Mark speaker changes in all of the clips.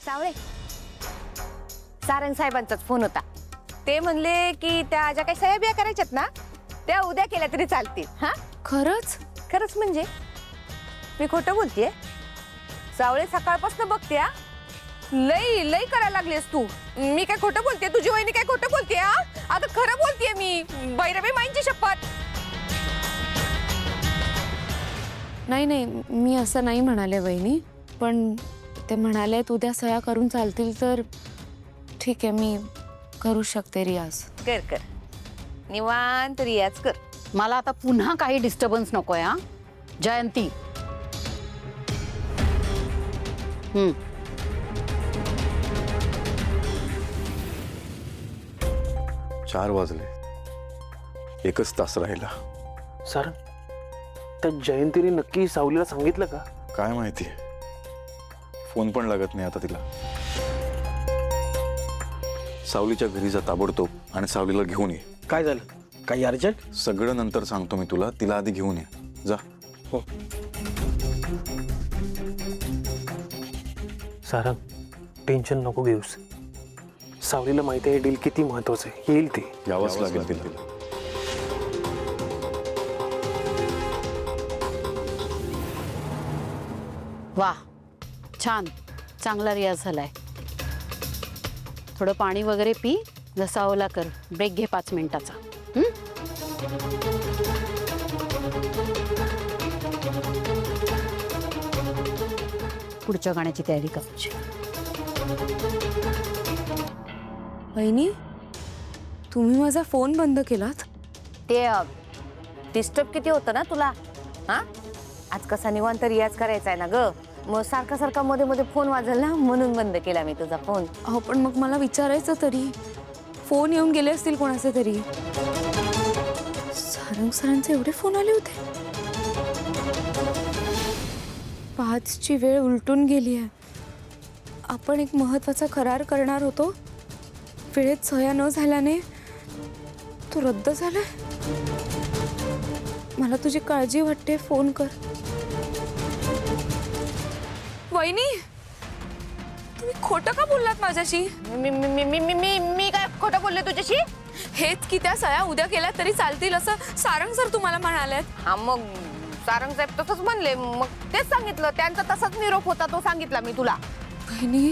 Speaker 1: सावळे, Sarang साहेबांचाच phone होता. ते म्हणले की त्या ज्या काही सह्या बिया करायच्यात ना त्या उद्या केल्या तरी चालतील. हा
Speaker 2: खरंच?
Speaker 1: खरंच म्हणजे मी खोटं बोलतेय? सावळे सकाळपासून बघते हा. लई लई करायला लागलीस तू. मी काय खोटं बोलते? तुझी वहिनी काय खोटं बोलते? हा आता खरं बोलतेय मी. भैरवी माईंची शपथ.
Speaker 2: नाही नाही, मी असं नाही म्हणाले वहिनी, पण ते म्हणाले उद्या सह्या करून चालतील तर ठीक आहे, मी करू शकते रियाज.
Speaker 1: कर कर निवांत रियाज कर.
Speaker 3: मला आता पुन्हा काही डिस्टर्बन्स नकोय. हा जयंती,
Speaker 4: 4 वाजले, एकच तास राहिला.
Speaker 5: सर, त्या जयंतीने नक्की सावलीला सांगितलं का?
Speaker 4: काय माहिती, फोन पण लागत नाही आता तिला. सावलीच्या घरी जा ताबडतोब आणि सावलीला घेऊन ये.
Speaker 5: काय झालं? काही अर्जंट?
Speaker 4: सगळं नंतर सांगतो मी तुला, तिला आधी घेऊन ये. जा.
Speaker 5: हो. सारंग, टेन्शन नको घेऊस. सावलीला माहिती आहे डील किती महत्वाचं आहे. येईल ती.
Speaker 4: यावंच लागेल तिला.
Speaker 3: वा, छान, चांगला रियाज झालाय. थोडं पाणी वगैरे पी, जसा ओला कर. ब्रेक घे 5 मिनिटाचा. पुढच्या गाण्याची तयारी करायची.
Speaker 2: वहिनी, तुम्ही माझा फोन बंद केलात?
Speaker 1: ते डिस्टर्ब किती होतं ना तुला. हा आज कसा निवांत रियाज करायचा आहे ना ग. मग सारखा सारखा मध्ये मध्ये फोन वाजल ना, म्हणून बंद केला मी तुझा फोन.
Speaker 2: अहो पण मग मला विचारायचं तरी. फोन येऊन गेले असतील कोणाचे तरी. सारंग सरांचे एवढे फोन आले होते? 5ची वेळ उलटून गेली आहे. आपण एक महत्वाचा करार करणार होतो, वेळेत सह्या न झाल्याने तो रद्द झालाय. मला तुझी काळजी वाटते. फोन कर. वहिनी, तुम्ही खोटं का बोललात माझ्याशी?
Speaker 1: मी मी मी मी मी मी काय खोटं बोलले तुझ्याशी?
Speaker 2: हेच की त्या सह्या उद्या केल्या तरी चालतील असं सारंग सर तुम्हाला म्हणालेत.
Speaker 1: हा मग सारंग साहेब तसंच म्हणले. मग तेच सांगितलं. त्यांचा तसाच निरोप होता, तो सांगितला मी तुला.
Speaker 2: वहिनी,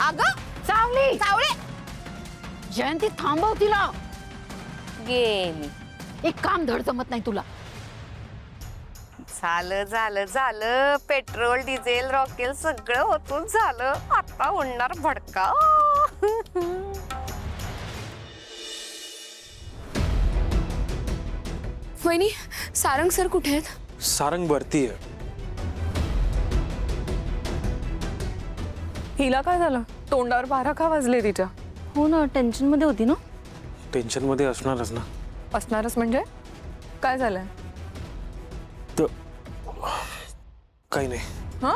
Speaker 1: अगं सावली, सावळे,
Speaker 3: जयंती थांबव तिला.
Speaker 1: गेली.
Speaker 3: एक काम धड जमत नाही तुला.
Speaker 1: झालं झालं झालं. पेट्रोल डिझेल रॉकेल सगळं होतून झालं. आता उडणार भडका.
Speaker 2: वहिनी, सारंग सर कुठे आहेत?
Speaker 5: सारंग भरती आहे.
Speaker 6: हिला काय झालं? तोंडावर 12 का वाजले तिच्या?
Speaker 2: हो ना, टेन्शन मध्ये होती ना.
Speaker 5: टेन्शन मध्ये असणारच ना.
Speaker 6: असणारच म्हणजे काय झालंय?
Speaker 5: तर काही नाही.
Speaker 6: हा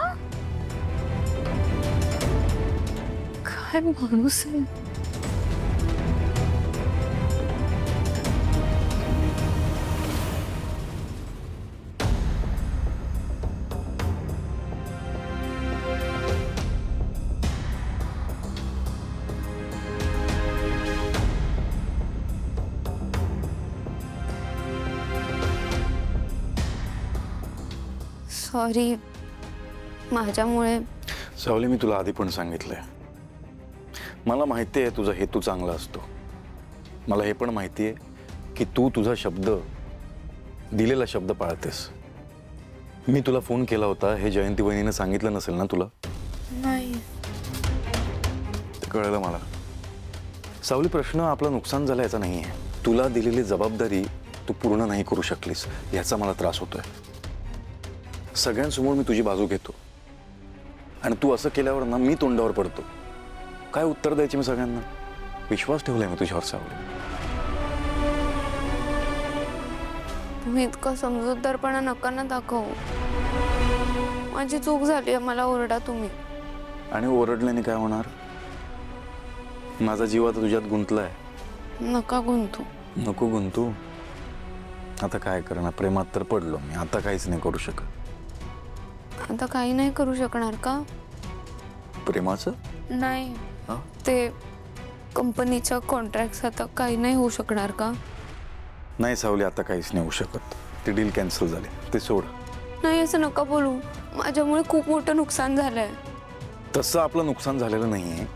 Speaker 6: काय माणूस आहे.
Speaker 2: सॉरी, माझ्यामुळे.
Speaker 4: सावली, मी तुला आधी पण सांगितलंय, मला माहिती आहे तुझा हेतू चांगला असतो. मला हे पण माहिती आहे की तू तुझा शब्द, दिलेला शब्द पाळतेस. मी तुला फोन केला होता हे जयंती वहिनीने सांगितलं नसेल ना तुला?
Speaker 2: नाही.
Speaker 4: ते कळलं मला. सावली, प्रश्न आपलं नुकसान झालं याचा नाही आहे. तुला दिलेली जबाबदारी तू पूर्ण नाही करू शकलीस याचा मला त्रास होतोय. सगळ्यांसमोर मी तुझी बाजू घेतो आणि तू असं केल्यावर ना मी तोंडावर पडतो. काय उत्तर द्यायचे मी सगळ्यांना? विश्वास ठेवलाय मी तुझ्यावर सावली.
Speaker 2: तुम्ही इतकं समजूतदारपणा नका ना दाखवू. माझी चूक झाली आहे, मला ओरडा तुम्ही.
Speaker 4: आणि ओरडल्याने काय होणार? माझा जीव आता तुझ्यात गुंतलाय.
Speaker 2: नका गुंतू.
Speaker 4: नको गुंतू. आता काय करणार? प्रेमात तर पडलो मी. आता काहीच नाही करू शकत.
Speaker 2: आता काही नाही करू शकणार का?
Speaker 4: प्रेमाचं?
Speaker 2: नाही
Speaker 4: हा?
Speaker 2: ते कंपनीच्या कॉन्ट्रॅक्ट आता काही नाही होऊ शकणार का?
Speaker 4: नाही सावली, आता काहीच नाही होऊ शकत. ती डील कॅन्सल झाली, ते सोड.
Speaker 2: नाही असं नका बोलू, माझ्यामुळे खूप मोठं नुकसान झालंय.
Speaker 4: तसं आपलं नुकसान झालेलं नाही आहे.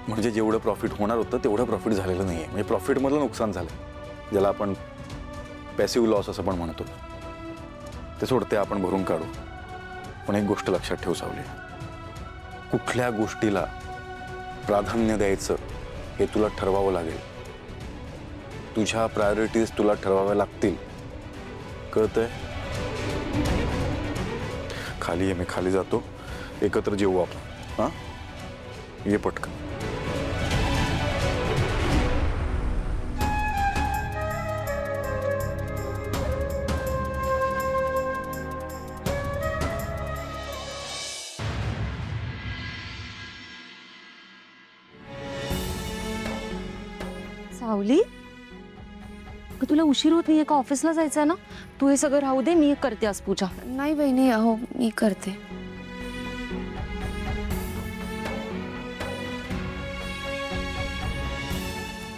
Speaker 4: म्हणजे जेवढं प्रॉफिट होणार होतं तेवढं प्रॉफिट झालेलं नाही आहे. म्हणजे प्रॉफिटमधलं नुकसान झालं, ज्याला आपण पॅसिव्ह लॉस असं पण म्हणतो. ते सोडते, आपण भरून काढू. पण एक गोष्ट लक्षात ठेव सावली, कुठल्या गोष्टीला प्राधान्य द्यायचं हे तुला ठरवावं लागेल. तुझ्या प्रायोरिटीज तुला ठरवाव्या लागतील, कळतंय? खाली आहे, मी खाली जातो. एकत्र जेवू आपण. हां, ये पटकन.
Speaker 3: सावली, तुला उशीर होत नाहीये का? ऑफिसला जायचंय ना? तू हे सगळं राहू दे, मी करते आज पूजा.
Speaker 2: नाही बहिणी, अहो मी करते.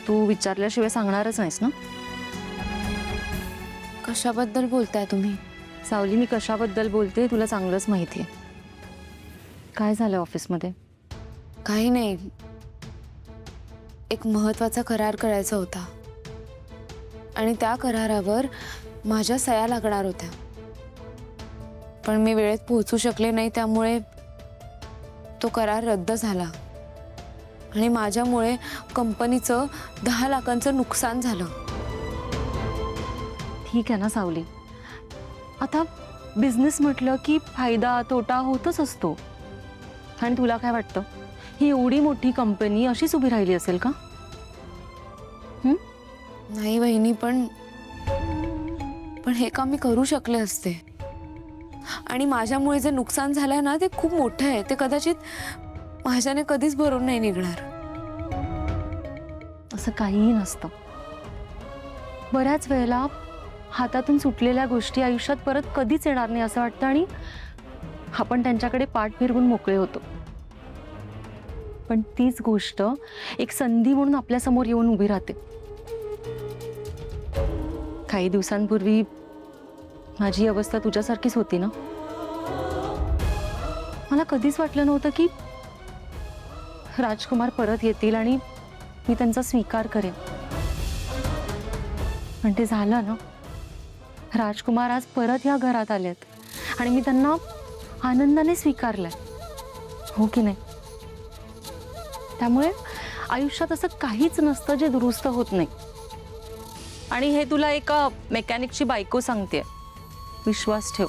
Speaker 3: तू विचारल्याशिवाय सांगणारच नाहीस ना?
Speaker 2: कशाबद्दल बोलताय तुम्ही?
Speaker 3: सावली, मी कशाबद्दल बोलते तुला चांगलंच माहिती आहे. काय झालं ऑफिसमध्ये?
Speaker 2: काही नाही, एक महत्त्वाचा करार करायचा होता आणि त्या करारावर माझ्या सह्या लागणार होत्या, पण मी वेळेत पोहोचू शकले नाही, त्यामुळे तो करार रद्द झाला आणि माझ्यामुळे कंपनीचं 10 लाखांचं नुकसान झालं.
Speaker 3: ठीक आहे ना सावली, आता बिझनेस म्हटलं की फायदा तोटा होतच असतो. आणि तुला काय वाटतं, ही एवढी मोठी कंपनी अशीच उभी राहिली असेल का?
Speaker 2: नाही बहिणी, पण हे काम मी करू शकले असते. आणि माझ्यामुळे जे नुकसान झालंय ना, ते खूप मोठं आहे. ते कदाचित माझ्याने कधीच भरून नाही निघणार.
Speaker 3: असं काहीही नसतं. बऱ्याच वेळेला हातातून सुटलेल्या गोष्टी आयुष्यात परत कधीच येणार नाही असं वाटतं आणि आपण त्यांच्याकडे पाठ फिरवून मोकळे होतो. पण तीच गोष्ट एक संधी म्हणून आपल्या समोर येऊन उभी राहते. काही दिवसांपूर्वी माझी अवस्था तुझ्यासारखीच होती ना. मला कधीच वाटलं नव्हतं की राजकुमार परत येतील आणि मी त्यांचा स्वीकार करेन. पण ते झालं ना. राजकुमार आज परत या घरात आलेत आणि मी त्यांना आनंदाने स्वीकारलंय, हो की नाही? त्यामुळे आयुष्यात असं काहीच नसतं जे दुरुस्त होत नाही. आणि हे तुला एका मेकॅनिकची बायको सांगते, विश्वास ठेव.